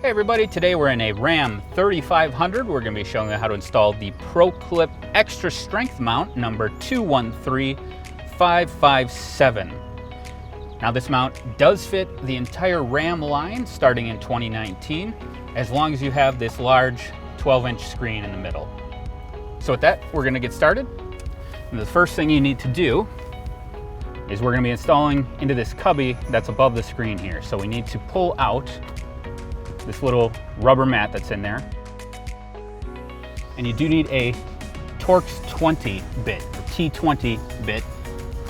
Hey everybody, today we're in a Ram 3500. We're going to be showing you how to install the ProClip Extra Strength Mount number 213557. Now this mount does fit the entire Ram line starting in 2019, as long as you have this large 12-inch screen in the middle. So with that, we're going to get started. And the first thing you need to do is we're going to be installing into this cubby that's above the screen here. So we need to pull out this little rubber mat that's in there. And you do need a Torx 20 bit, or T20 bit,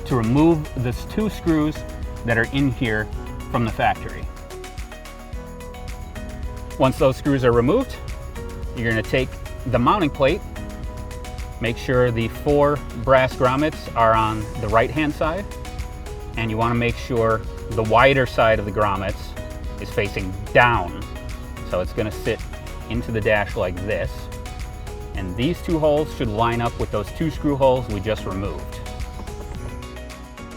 to remove the two screws that are in here from the factory. Once those screws are removed, you're going to take the mounting plate, make sure the 4 brass grommets are on the right hand side, and you want to make sure the wider side of the grommets is facing down. So it's going to sit into the dash like this, and these 2 holes should line up with those 2 screw holes we just removed.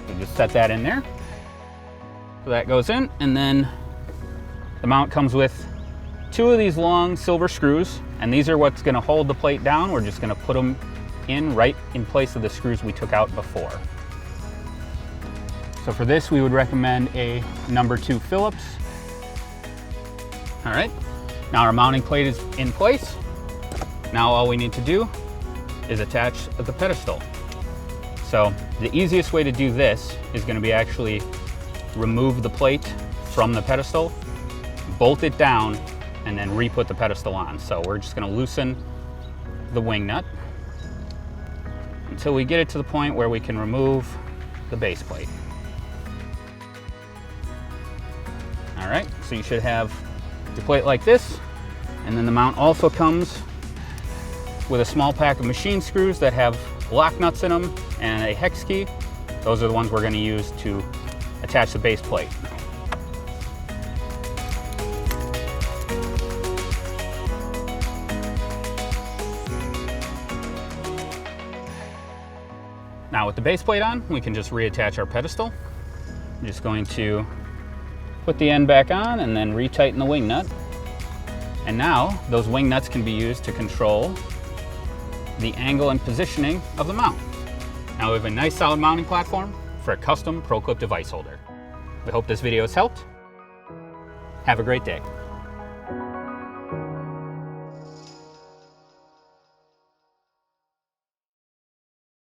So just set that in there. So that goes in, and then the mount comes with 2 of these long silver screws, and these are what's going to hold the plate down. We're just going to put them in right in place of the screws we took out before. So for this, we would recommend a number 2 Phillips. All right, now our mounting plate is in place. Now all we need to do is attach the pedestal. So the easiest way to do this is going to be actually remove the plate from the pedestal, bolt it down, and then re-put the pedestal on. So we're just going to loosen the wing nut until we get it to the point where we can remove the base plate. All right, so you should have your plate like this, and then the mount also comes with a small pack of machine screws that have lock nuts in them and a hex key. Those are the ones we're going to use to attach the base plate. Now with the base plate on, we can just reattach our pedestal. I'm just going to put the end back on and then retighten the wing nut. And now those wing nuts can be used to control the angle and positioning of the mount. Now we have a nice solid mounting platform for a custom ProClip device holder. We hope this video has helped. Have a great day.